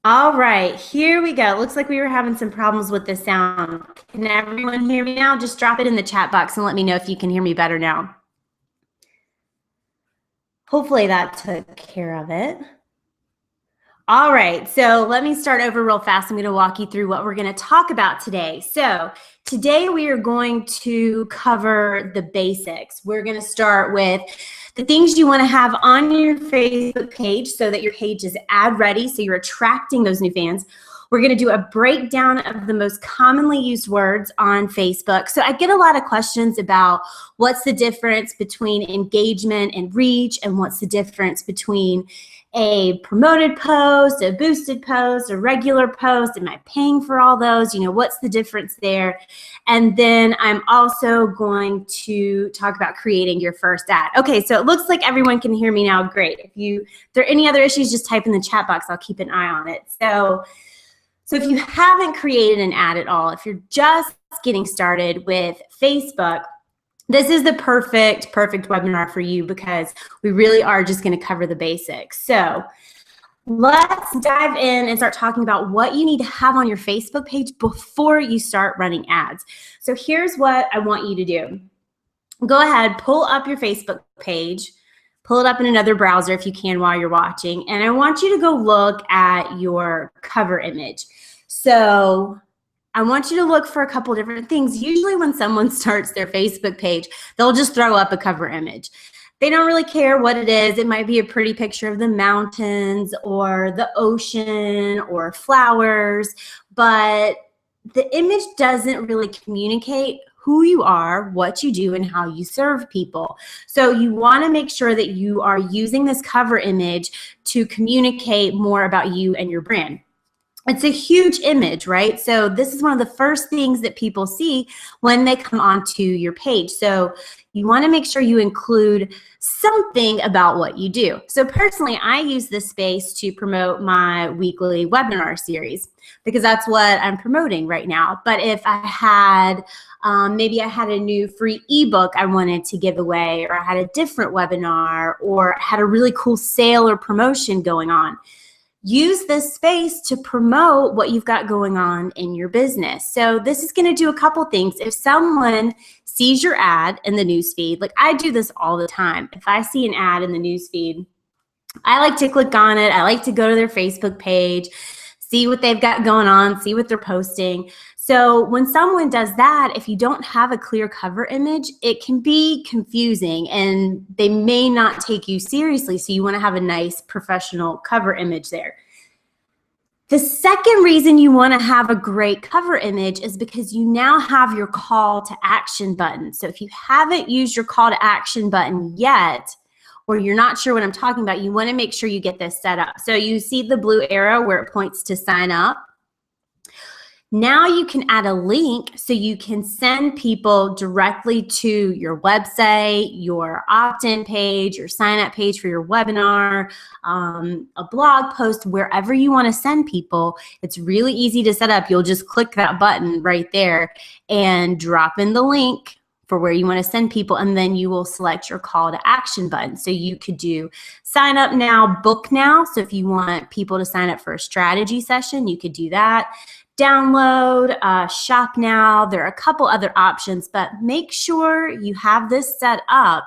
All right, here we go. It looks like we were having some problems with the sound. Can everyone hear me now? Just drop it in the chat box and let me know if you can hear me better now. Hopefully that took care of it. All right, so let me start over real fast. I'm going to walk you through what we're going to talk about today. So today we are going to cover the basics. We're going to start with the things you want to have on your Facebook page so that your page is ad ready, so you're attracting those new fans. We're going to do a breakdown of the most commonly used words on Facebook. So I get a lot of questions about what's the difference between engagement and reach, and what's the difference between a promoted post, a boosted post, a regular post. Am I paying for all those? You know, what's the difference there? And then I'm also going to talk about creating your first ad. Okay, so it looks like everyone can hear me now. Great. If there are any other issues, just type in the chat box. I'll keep an eye on it. So if you haven't created an ad at all, if you're just getting started with Facebook, this is the perfect webinar for you, because we really are just going to cover the basics. So let's dive in and start talking about what you need to have on your Facebook page before you start running ads. So here's what I want you to do. Go ahead, pull up your Facebook page, pull it up in another browser if you can while you're watching, and I want you to go look at your cover image. So I want you to look for a couple different things. Usually when someone starts their Facebook page, they'll just throw up a cover image. They don't really care what it is. It might be a pretty picture of the mountains or the ocean or flowers, but the image doesn't really communicate who you are, what you do, and how you serve people. So you want to make sure that you are using this cover image to communicate more about you and your brand. It's a huge image, right? So this is one of the first things that people see when they come onto your page. So you want to make sure you include something about what you do. So personally, I use this space to promote my weekly webinar series, because that's what I'm promoting right now. But if I had, maybe I had a new free ebook I wanted to give away, or I had a different webinar, or had a really cool sale or promotion going on, use this space to promote what you've got going on in your business. So this is going to do a couple things. If someone sees your ad in the newsfeed, like I do this all the time. If I see an ad in the newsfeed, I like to click on it. I like to go to their Facebook page, see what they've got going on, see what they're posting. So when someone does that, if you don't have a clear cover image, it can be confusing and they may not take you seriously. So you want to have a nice professional cover image there. The second reason you want to have a great cover image is because you now have your call to action button. So if you haven't used your call to action button yet, or you're not sure what I'm talking about, you want to make sure you get this set up. So you see the blue arrow where it points to sign up. Now you can add a link so you can send people directly to your website, your opt-in page, your sign-up page for your webinar, a blog post, wherever you want to send people. It's really easy to set up. You'll just click that button right there and drop in the link for where you want to send people, and then you will select your call to action button. So you could do sign up now, book now. So if you want people to sign up for a strategy session, you could do that. Download, shop now. There are a couple other options, but make sure you have this set up.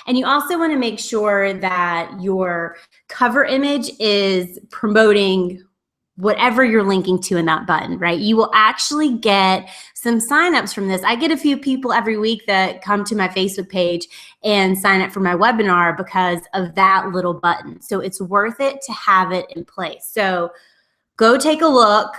And you also want to make sure that your cover image is promoting whatever you're linking to in that button, right? You will actually get some signups from this. I get a few people every week that come to my Facebook page and sign up for my webinar because of that little button. So it's worth it to have it in place. So go take a look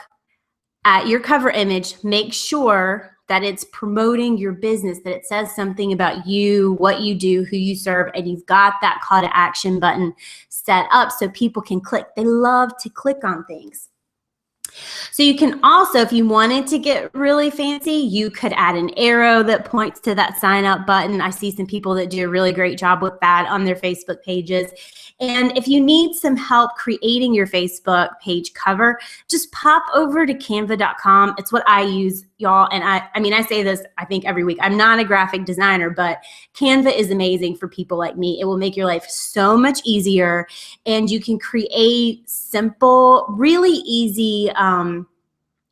at your cover image. Make sure that it's promoting your business, that it says something about you, what you do, who you serve, and you've got that call to action button set up so people can click. They love to click on things. So you can also, if you wanted to get really fancy, you could add an arrow that points to that sign up button. I see some people that do a really great job with that on their Facebook pages. And if you need some help creating your Facebook page cover, just pop over to canva.com. It's what I use y'all, and I mean, I say this, I think every week, I'm not a graphic designer, but Canva is amazing for people like me. It will make your life so much easier, and you can create simple, really easy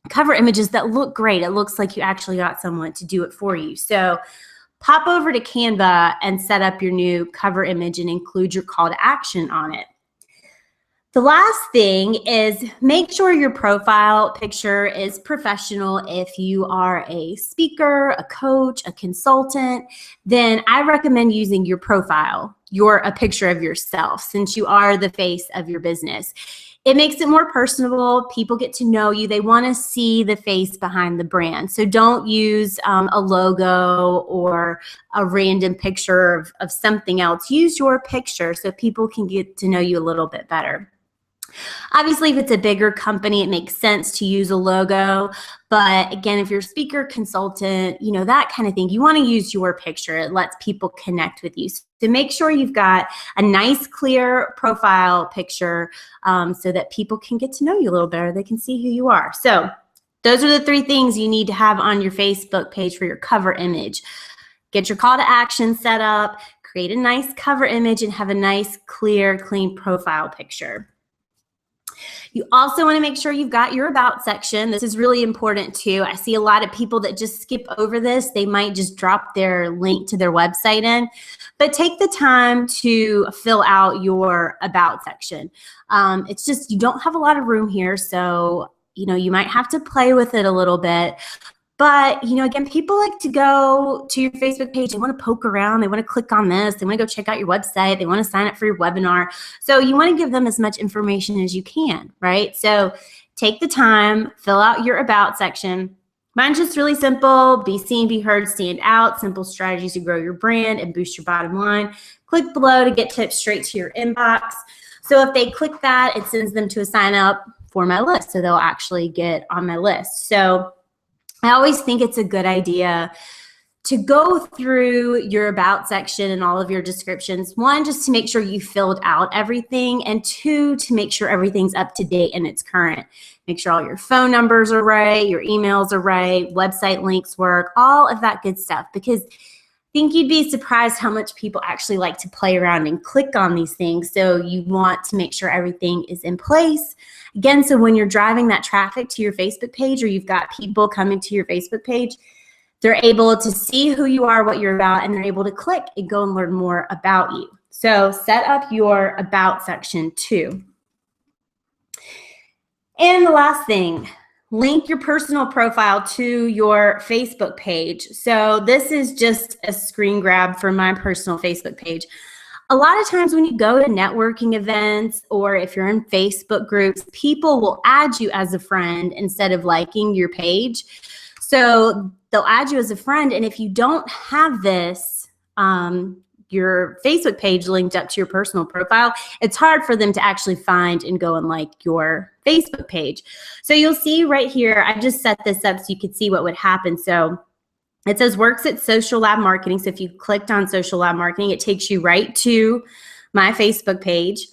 cover images that look great. It looks like you actually got someone to do it for you. So pop over to Canva and set up your new cover image and include your call to action on it. The last thing is make sure your profile picture is professional. If you are a speaker, a coach, a consultant, then I recommend using your profile, a picture of yourself, since you are the face of your business. It makes it more personable. People get to know you. They want to see the face behind the brand. So don't use a logo or a random picture of something else. Use your picture so people can get to know you a little bit better. Obviously, if it's a bigger company, it makes sense to use a logo. But again, if you're a speaker, consultant, you know, that kind of thing, you want to use your picture. It lets people connect with you. So make sure you've got a nice, clear profile picture so that people can get to know you a little better. They can see who you are. So those are the 3 things you need to have on your Facebook page for your cover image. Get your call to action set up, create a nice cover image, and have a nice, clear, clean profile picture. You also want to make sure you've got your about section. This is really important too. I see a lot of people that just skip over this. They might just drop their link to their website in, but take the time to fill out your about section. It's just, you don't have a lot of room here. So, you know, you might have to play with it a little bit. But, you know, again, people like to go to your Facebook page. They want to poke around. They want to click on this. They want to go check out your website. They want to sign up for your webinar. So you want to give them as much information as you can, right? So take the time, fill out your about section. Mine's just really simple. Be seen, be heard, stand out. Simple strategies to grow your brand and boost your bottom line. Click below to get tips straight to your inbox. So if they click that, it sends them to a sign up for my list. So they'll actually get on my list. So I always think it's a good idea to go through your about section and all of your descriptions. 1, just to make sure you filled out everything, and 2, to make sure everything's up to date and it's current. Make sure all your phone numbers are right, your emails are right, website links work, all of that good stuff, because I think you'd be surprised how much people actually like to play around and click on these things. So you want to make sure everything is in place. Again, so when you're driving that traffic to your Facebook page, or you've got people coming to your Facebook page, they're able to see who you are, what you're about, and they're able to click and go and learn more about you. So set up your about section too. And the last thing, link your personal profile to your Facebook page. So this is just a screen grab from my personal Facebook page. A lot of times when you go to networking events, or if you're in Facebook groups, people will add you as a friend instead of liking your page. So they'll add you as a friend, and if you don't have this, your Facebook page linked up to your personal profile, it's hard for them to actually find and go and like your Facebook page. So you'll see right here, I just set this up so you could see what would happen. So it says works at Social Lab Marketing. So if you clicked on Social Lab Marketing, it takes you right to my Facebook page.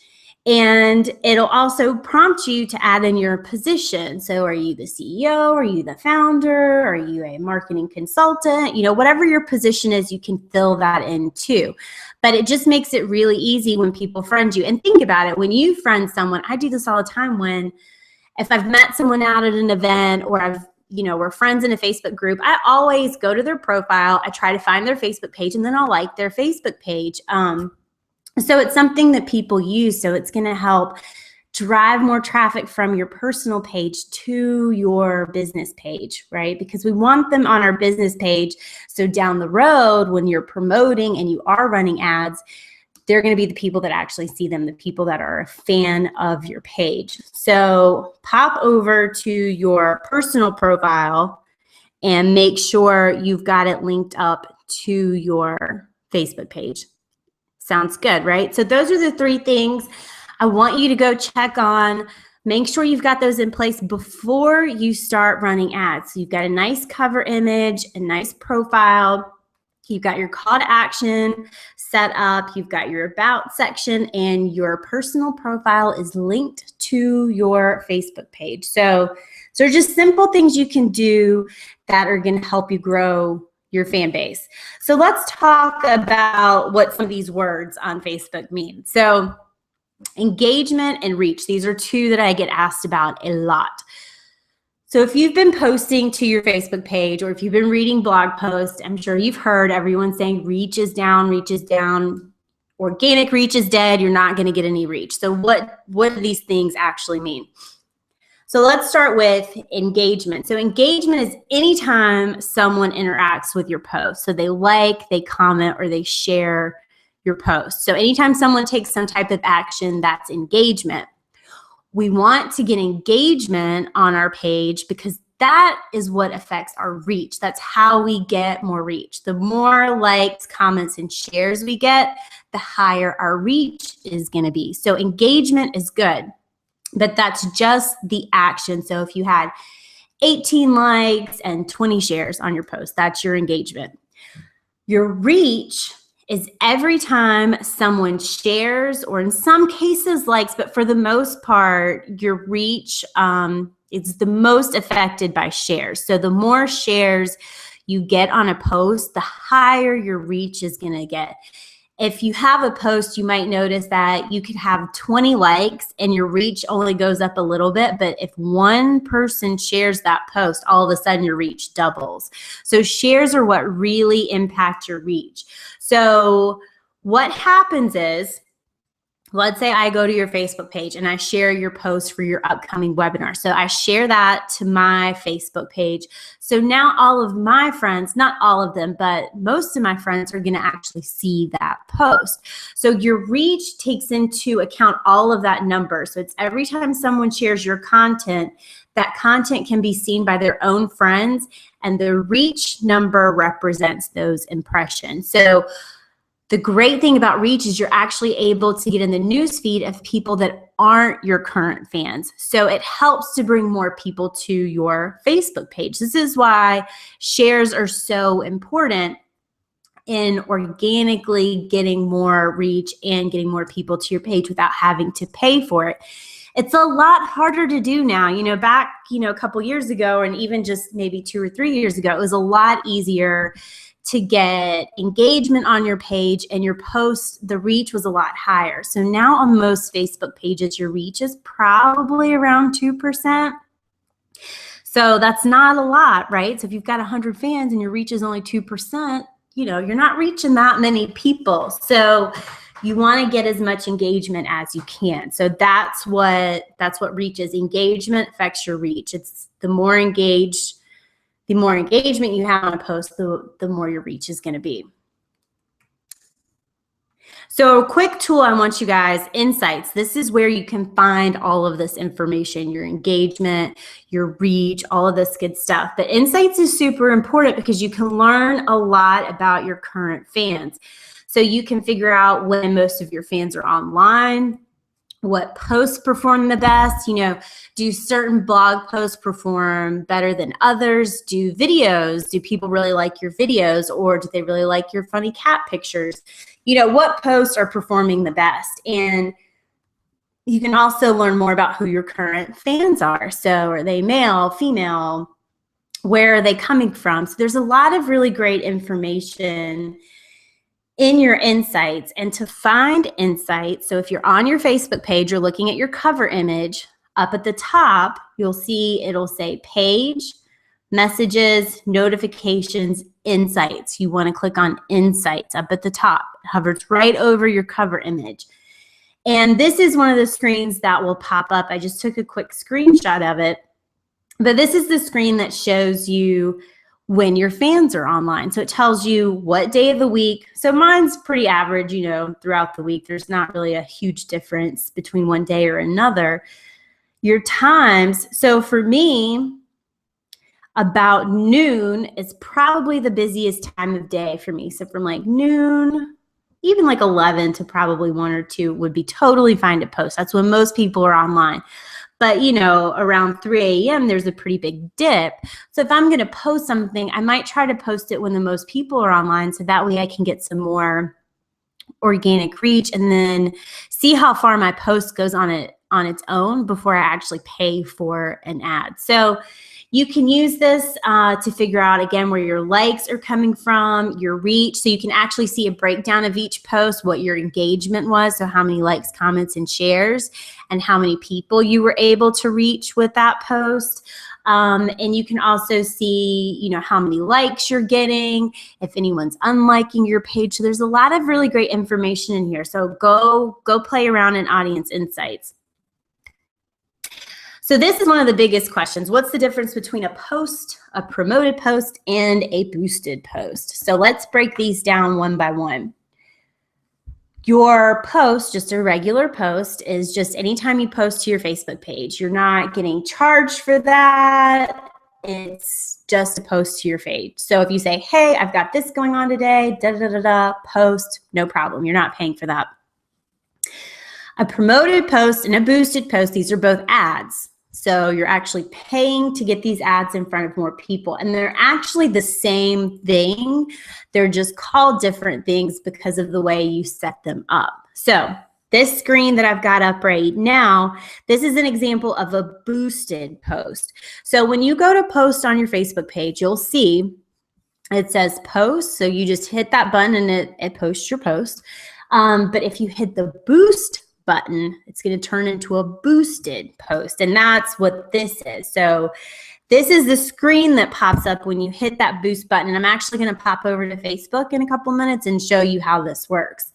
And it'll also prompt you to add in your position. So are you the CEO? Are you the founder? Are you a marketing consultant? You know, whatever your position is, you can fill that in too. But it just makes it really easy when people friend you. And think about it, when you friend someone, I do this all the time if I've met someone out at an event, or we're friends in a Facebook group, I always go to their profile. I try to find their Facebook page, and then I'll like their Facebook page. So it's something that people use. So it's going to help drive more traffic from your personal page to your business page, right? Because we want them on our business page. So down the road, when you're promoting and you are running ads, they're going to be the people that actually see them, the people that are a fan of your page. So pop over to your personal profile and make sure you've got it linked up to your Facebook page. Sounds good, right? So those are the 3 things I want you to go check on. Make sure you've got those in place before you start running ads. So you've got a nice cover image, a nice profile. You've got your call to action set up. You've got your about section, and your personal profile is linked to your Facebook page. So just simple things you can do that are going to help you grow your fan base. So let's talk about what some of these words on Facebook mean. So engagement and reach, these are two that I get asked about a lot. So if you've been posting to your Facebook page, or if you've been reading blog posts, I'm sure you've heard everyone saying reach is down, organic reach is dead, you're not going to get any reach. So what do these things actually mean? So let's start with engagement. So engagement is anytime someone interacts with your post. So they like, they comment, or they share your post. So anytime someone takes some type of action, that's engagement. We want to get engagement on our page because that is what affects our reach. That's how we get more reach. The more likes, comments, and shares we get, the higher our reach is going to be. So engagement is good, but that's just the action. So if you had 18 likes and 20 shares on your post, that's your engagement. Your reach is every time someone shares, or in some cases likes, but for the most part, your reach is the most affected by shares. So the more shares you get on a post, the higher your reach is going to get. If you have a post, you might notice that you could have 20 likes and your reach only goes up a little bit. But if one person shares that post, all of a sudden your reach doubles. So shares are what really impact your reach. So what happens is, let's say I go to your Facebook page and I share your post for your upcoming webinar. So I share that to my Facebook page. So now all of my friends, not all of them, but most of my friends are going to actually see that post. So your reach takes into account all of that number. So it's every time someone shares your content, that content can be seen by their own friends, and the reach number represents those impressions. So the great thing about reach is you're actually able to get in the newsfeed of people that aren't your current fans. So it helps to bring more people to your Facebook page. This is why shares are so important in organically getting more reach and getting more people to your page without having to pay for it. It's a lot harder to do now. Back, a couple years ago, and even just maybe 2 or 3 years ago, it was a lot easier to get engagement on your page, and your post, the reach was a lot higher. So now on most Facebook pages, your reach is probably around 2%. So that's not a lot, right? So if you've got 100 fans and your reach is only 2%, you're not reaching that many people. So you want to get as much engagement as you can. So that's what reach is. Engagement affects your reach. It's the more engagement you have on a post, the more your reach is going to be. So a quick tool I want you guys, Insights. This is where you can find all of this information, your engagement, your reach, all of this good stuff. But Insights is super important because you can learn a lot about your current fans. So you can figure out when most of your fans are online, what posts perform the best. Do certain blog posts perform better than others? Do people really like your videos, or do they really like your funny cat pictures? What posts are performing the best? And you can also learn more about who your current fans are. So are they male, female? Where are they coming from? So there's a lot of really great information in your Insights. And to find Insights, so if you're on your Facebook page, you're looking at your cover image, up at the top, you'll see it'll say Page, Messages, Notifications, Insights. You want to click on Insights up at the top. It hovers right over your cover image. And this is one of the screens that will pop up. I just took a quick screenshot of it. But this is the screen that shows you when your fans are online. So it tells you what day of the week. So mine's pretty average, throughout the week. There's not really a huge difference between one day or another. Your times. So for me, about noon is probably the busiest time of day for me. So from like noon, even like 11 to probably 1 or 2 would be totally fine to post. That's when most people are online. But, around 3 a.m., there's a pretty big dip. So if I'm going to post something, I might try to post it when the most people are online, so that way I can get some more organic reach, and then see how far my post goes on on its own before I actually pay for an ad. So you can use this to figure out, again, where your likes are coming from, your reach. So you can actually see a breakdown of each post, what your engagement was, so how many likes, comments, and shares, and how many people you were able to reach with that post. And you can also see, you know, how many likes you're getting, if anyone's unliking your page. So there's a lot of really great information in here. So go play around in Audience Insights. So this is one of the biggest questions. What's the difference between a post, a promoted post, and a boosted post? So let's break these down one by one. Your post, just a regular post, is just anytime you post to your Facebook page. You're not getting charged for that. It's just a post to your page. So if you say, hey, I've got this going on today, post, no problem. You're not paying for that. A promoted post and a boosted post, these are both ads. So you're actually paying to get these ads in front of more people. And they're actually the same thing. They're just called different things because of the way you set them up. So this screen that I've got up right now, this is an example of a boosted post. So when you go to post on your Facebook page, you'll see it says post. So you just hit that button and it posts your post. But if you hit the boost button, it's going to turn into a boosted post. And that's what this is. So this is the screen that pops up when you hit that boost button. And I'm actually going to pop over to Facebook in a couple minutes and show you how this works.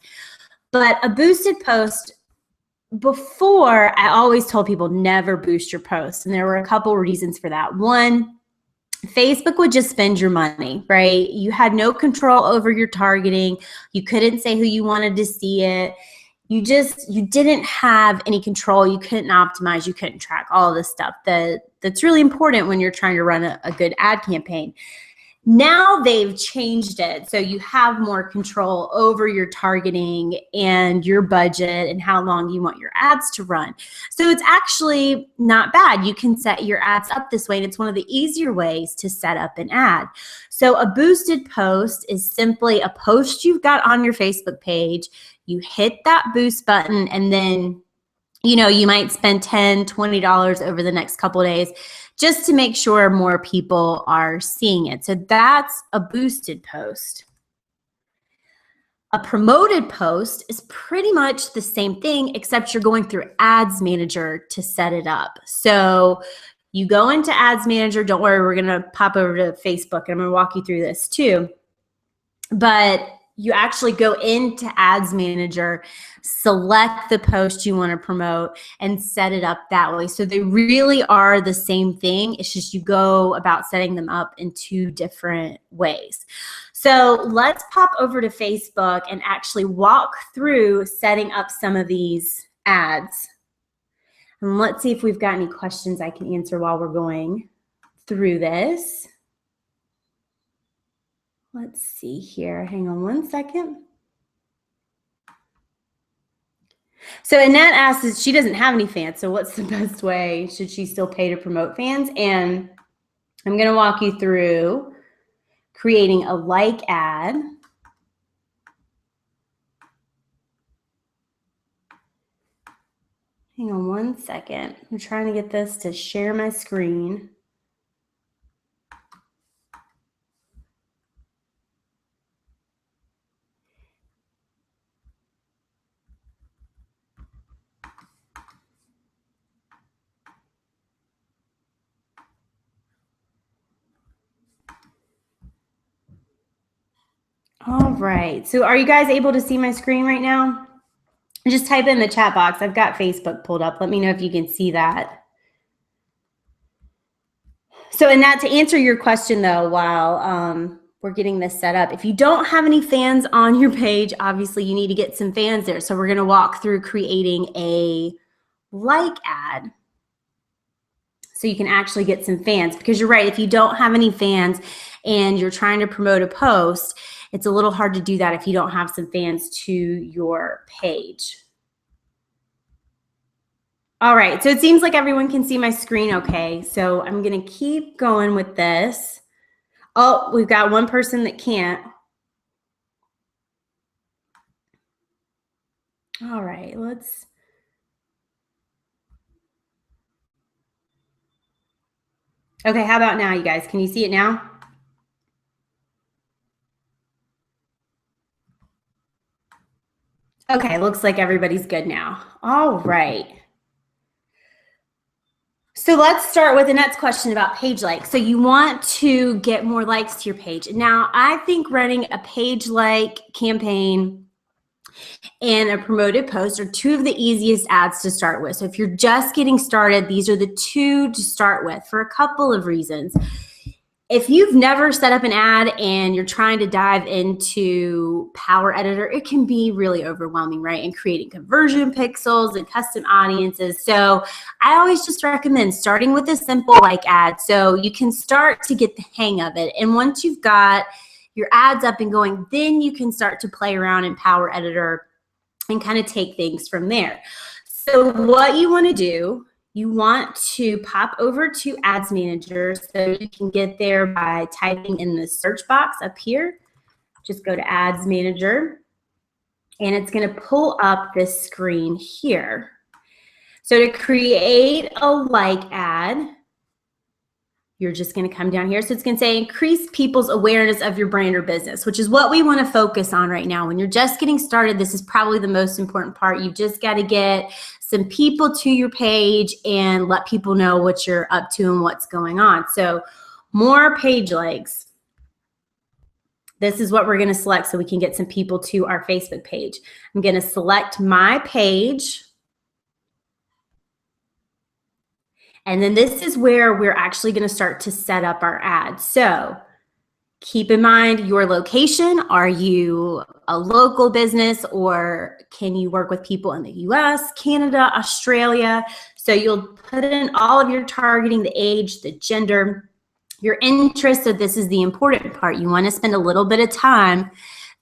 But a boosted post, before, I always told people never boost your post. And there were a couple reasons for that. One, Facebook would just spend your money, right? You had no control over your targeting. You couldn't say who you wanted to see it. You didn't have any control. You couldn't optimize. You couldn't track all of this stuff that's really important when you're trying to run a good ad campaign. Now they've changed it. So you have more control over your targeting and your budget and how long you want your ads to run. So it's actually not bad. You can set your ads up this way, and it's one of the easier ways to set up an ad. So a boosted post is simply a post you've got on your Facebook page. You hit that boost button, and then, you know, you might spend $10, $20 over the next couple of days just to make sure more people are seeing it. So that's a boosted post. A promoted post is pretty much the same thing, except you're going through Ads Manager to set it up. So you go into Ads Manager. Don't worry, we're going to pop over to Facebook, and I'm going to walk you through this too. But you actually go into Ads Manager, select the post you want to promote, and set it up that way. So they really are the same thing. It's just you go about setting them up in two different ways. So let's pop over to Facebook and actually walk through setting up some of these ads. And let's see if we've got any questions I can answer while we're going through this. Let's see here. Hang on one second. So Annette asks that she doesn't have any fans. So what's the best way? Should she still pay to promote fans? And I'm going to walk you through creating a like ad. Hang on one second. I'm trying to get this to share my screen. All right. So are you guys able to see my screen right now? Just type in the chat box. I've got Facebook pulled up. Let me know if you can see that. So Annette, to answer your question though, while we're getting this set up, if you don't have any fans on your page, obviously you need to get some fans there. So we're going to walk through creating a like ad so you can actually get some fans, because you're right. If you don't have any fans and you're trying to promote a post, it's a little hard to do that if you don't have some fans to your page. All right, so it seems like everyone can see my screen okay. So I'm gonna keep going with this. Oh, we've got one person that can't. All right, let's Okay, how about now, you guys? Can you see it now? Okay, looks like everybody's good now. All right. So let's start with the next question about page likes. So you want to get more likes to your page. Now, I think running a page like campaign and a promoted post are two of the easiest ads to start with. So if you're just getting started, these are the two to start with for a couple of reasons. If you've never set up an ad and you're trying to dive into Power Editor, it can be really overwhelming, right? And creating conversion pixels and custom audiences. So I always just recommend starting with a simple like ad so you can start to get the hang of it. And once you've got your ads up and going, then you can start to play around in Power Editor and kind of take things from there. So what you want to do, you want to pop over to Ads Manager. So you can get there by typing in the search box up here. Just go to Ads Manager, and it's going to pull up this screen here. So to create a like ad, you're just going to come down here. So it's going to say increase people's awareness of your brand or business, which is what we want to focus on right now. When you're just getting started, this is probably the most important part. You just got to get some people to your page and let people know what you're up to and what's going on. So more page likes. This is what we're going to select so we can get some people to our Facebook page. I'm going to select my page. And then this is where we're actually going to start to set up our ads. So keep in mind your location. Are you a local business, or can you work with people in the US, Canada, Australia? So you'll put in all of your targeting, the age, the gender, your interest. So this is the important part. You want to spend a little bit of time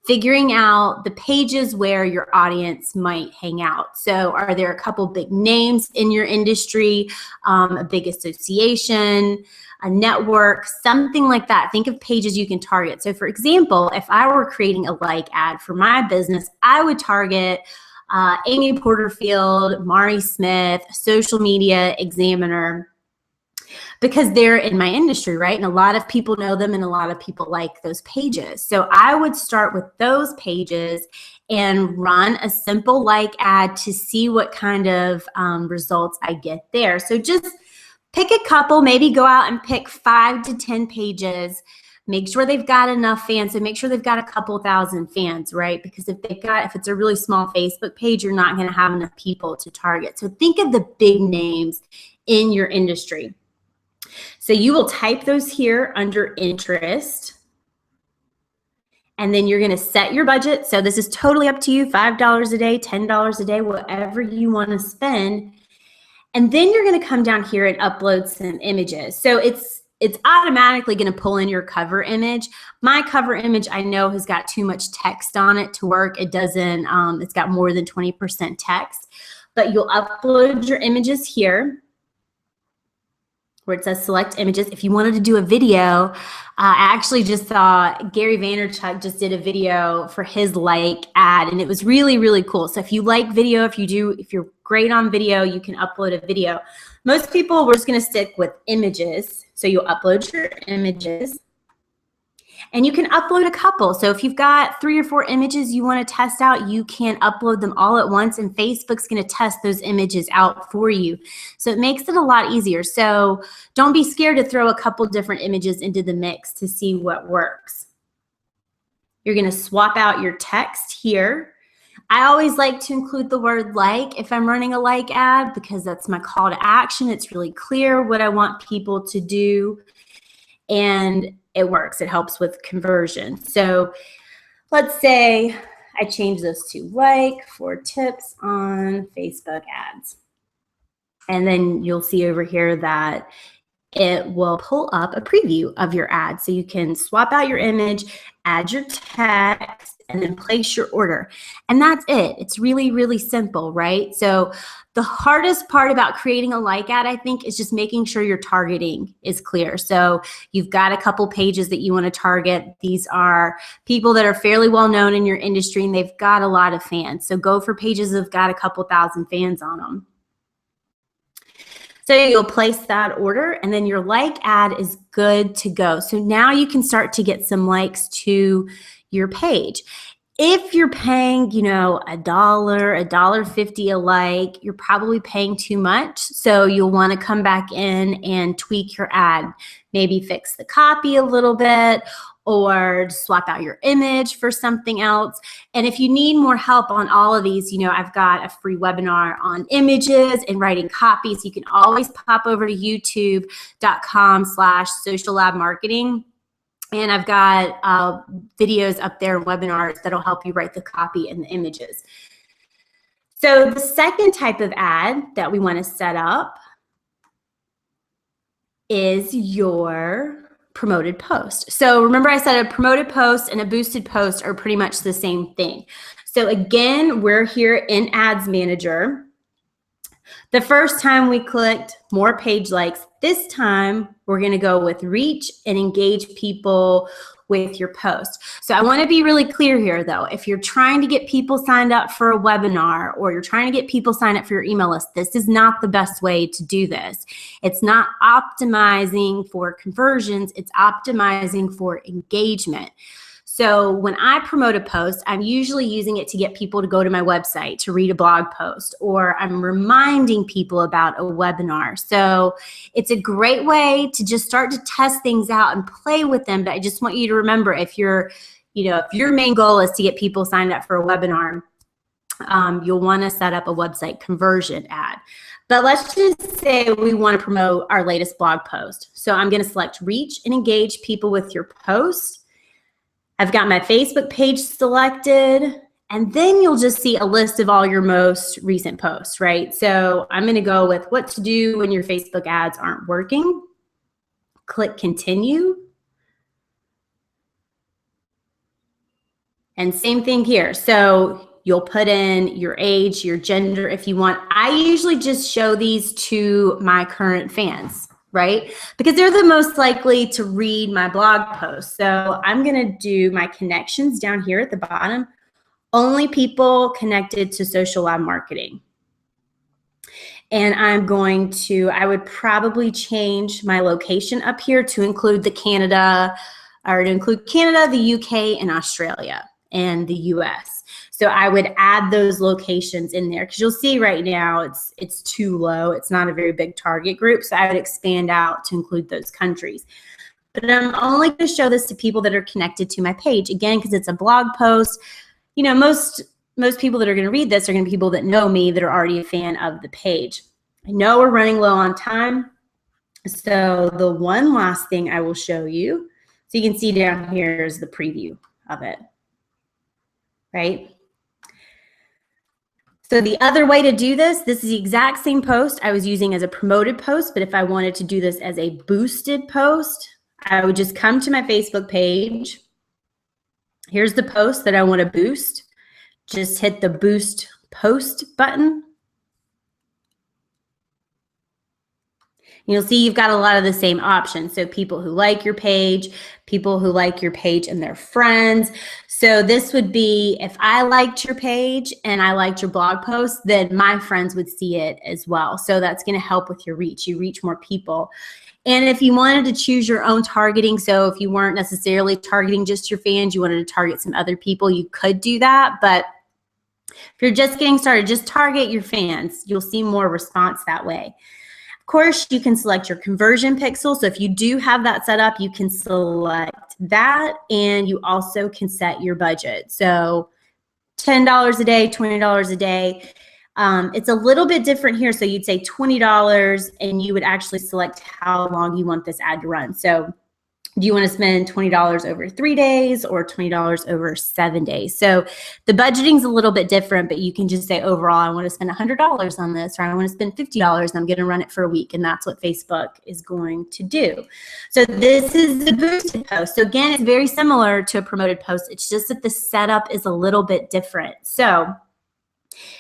figuring out the pages where your audience might hang out. So are there a couple big names in your industry, a big association, a network, something like that? Think of pages you can target. So for example, if I were creating a like ad for my business, I would target Amy Porterfield, Mari Smith, Social Media Examiner, because they're in my industry, right? And a lot of people know them and a lot of people like those pages. So I would start with those pages and run a simple like ad to see what kind of results I get there. So just pick a couple, maybe go out and pick 5 to 10 pages. Make sure they've got enough fans. So make sure they've got a couple thousand fans, right? Because if it's a really small Facebook page, you're not going to have enough people to target. So think of the big names in your industry. So you will type those here under interest, and then you're going to set your budget. So this is totally up to you, $5 a day, $10 a day, whatever you want to spend. And then you're going to come down here and upload some images. So it's automatically going to pull in your cover image. My cover image, I know, has got too much text on it to work. It doesn't, it's got more than 20% text, but you'll upload your images here where it says select images. If you wanted to do a video, I actually just saw Gary Vaynerchuk just did a video for his like ad, and it was really, really cool. So if you like video, if you're great on video, you can upload a video. Most people, we're just gonna stick with images. So you'll upload your images, and you can upload a couple. So if you've got 3 or 4 images you want to test out, you can upload them all at once, and Facebook's going to test those images out for you. So it makes it a lot easier. So don't be scared to throw a couple different images into the mix to see what works. You're going to swap out your text here. I always like to include the word like if I'm running a like ad, because that's my call to action. It's really clear what I want people to do, and it works. It helps with conversion. So let's say I change this to like for tips on Facebook ads. And then you'll see over here that it will pull up a preview of your ad. So you can swap out your image, add your text, and then place your order. And that's it. It's really, really simple, right? So the hardest part about creating a like ad, I think, is just making sure your targeting is clear. So you've got a couple pages that you want to target. These are people that are fairly well known in your industry, and they've got a lot of fans. So go for pages that have got a couple thousand fans on them. So you'll place that order, and then your like ad is good to go. So now you can start to get some likes to your page. If you're paying, you know, $1, $1.50 a like, you're probably paying too much. So you'll want to come back in and tweak your ad. Maybe fix the copy a little bit, or swap out your image for something else. And if you need more help on all of these, you know, I've got a free webinar on images and writing copy. So you can always pop over to youtube.com/sociallabmarketing. And I've got videos up there and webinars that'll help you write the copy and the images. So the second type of ad that we want to set up is your promoted post. So remember I said a promoted post and a boosted post are pretty much the same thing. So again, we're here in Ads Manager. The first time we clicked more page likes. This time we're going to go with reach and engage people with your post. So I want to be really clear here though. If you're trying to get people signed up for a webinar, or you're trying to get people signed up for your email list, this is not the best way to do this. It's not optimizing for conversions, it's optimizing for engagement. So when I promote a post, I'm usually using it to get people to go to my website to read a blog post, or I'm reminding people about a webinar. So it's a great way to just start to test things out and play with them. But I just want you to remember, if your main goal is to get people signed up for a webinar, you'll want to set up a website conversion ad. But let's just say we want to promote our latest blog post. So I'm going to select reach and engage people with your post. I've got my Facebook page selected, and then you'll just see a list of all your most recent posts, right? So I'm going to go with what to do when your Facebook ads aren't working. Click continue. And same thing here. So you'll put in your age, your gender if you want. I usually just show these to my current fans, right? Because they're the most likely to read my blog post. So I'm going to do my connections down here at the bottom. Only people connected to Social Lab Marketing. And I would probably change my location up here to include the Canada, the UK, and Australia, and the US. So I would add those locations in there, because you'll see right now it's too low. It's not a very big target group. So I would expand out to include those countries. But I'm only going to show this to people that are connected to my page, again, because it's a blog post. You know, most people that are going to read this are going to be people that know me, that are already a fan of the page. I know we're running low on time. So the one last thing I will show you, so you can see down here is the preview of it, right? So the other way to do this is the exact same post I was using as a promoted post, but if I wanted to do this as a boosted post, I would just come to my Facebook page. Here's the post that I want to boost. Just hit the boost post button. You'll see you've got a lot of the same options. So people who like your page, people who like your page and their friends. So this would be, if I liked your page and I liked your blog post, then my friends would see it as well. So that's going to help with your reach. You reach more people. And if you wanted to choose your own targeting, so if you weren't necessarily targeting just your fans, you wanted to target some other people, you could do that. But if you're just getting started, just target your fans. You'll see more response that way. Of course, you can select your conversion pixel. So if you do have that set up, you can select that, and you also can set your budget. So $10 a day, $20 a day. It's a little bit different here. So you'd say $20, and you would actually select how long you want this ad to run. So do you want to spend $20 over 3 days or $20 over 7 days? So the budgeting's a little bit different, but you can just say overall, I want to spend $100 on this, or I want to spend $50 and I'm going to run it for a week. And that's what Facebook is going to do. So this is the boosted post. So again, it's very similar to a promoted post. It's just that the setup is a little bit different. So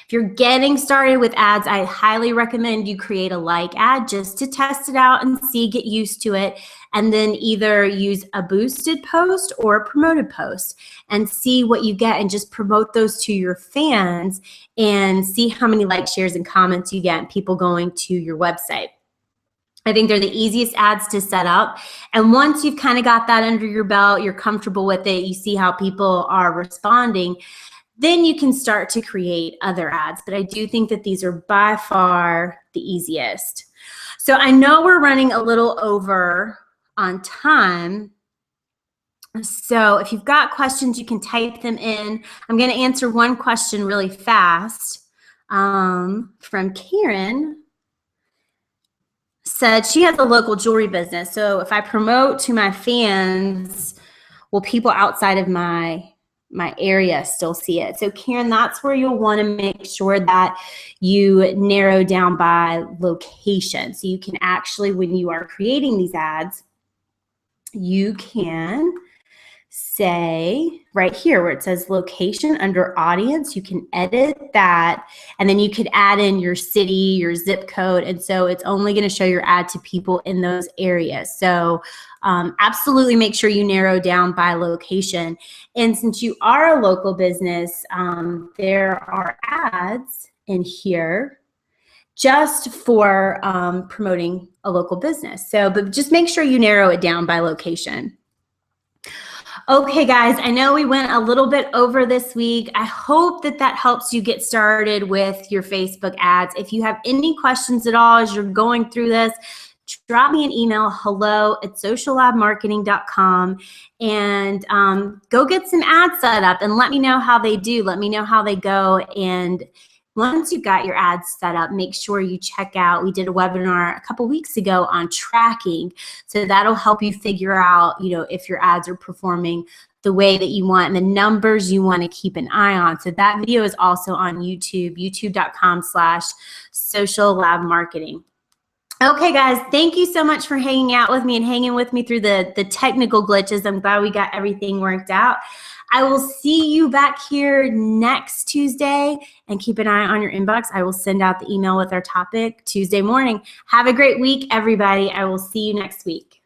if you're getting started with ads, I highly recommend you create a like ad just to test it out and see, get used to it, and then either use a boosted post or a promoted post and see what you get, and just promote those to your fans and see how many likes, shares, and comments you get, and people going to your website. I think they're the easiest ads to set up. And once you've kind of got that under your belt, you're comfortable with it, you see how people are responding, then you can start to create other ads. But I do think that these are by far the easiest. So I know we're running a little over on time. So if you've got questions, you can type them in. I'm going to answer one question really fast from Karen. Said she has a local jewelry business. So if I promote to my fans, will people outside of my area still see it? So Karen, that's where you'll want to make sure that you narrow down by location. So you can actually, when you are creating these ads, you can say right here where it says location under audience, you can edit that, and then you could add in your city, your zip code, and so it's only going to show your ad to people in those areas. So absolutely make sure you narrow down by location. And since you are a local business, there are ads in here just for promoting a local business. So, but just make sure you narrow it down by location. Okay, guys, I know we went a little bit over this week. I hope that that helps you get started with your Facebook ads. If you have any questions at all as you're going through this, drop me an email, hello@sociallabmarketing.com, and go get some ads set up and let me know how they do. Let me know how they go. And once you've got your ads set up, make sure you check out, we did a webinar a couple weeks ago on tracking. So that'll help you figure out, you know, if your ads are performing the way that you want and the numbers you want to keep an eye on. So that video is also on YouTube, youtube.com/sociallabmarketing. Okay, guys, thank you so much for hanging out with me and hanging with me through the technical glitches. I'm glad we got everything worked out. I will see you back here next Tuesday, and keep an eye on your inbox. I will send out the email with our topic Tuesday morning. Have a great week, everybody. I will see you next week.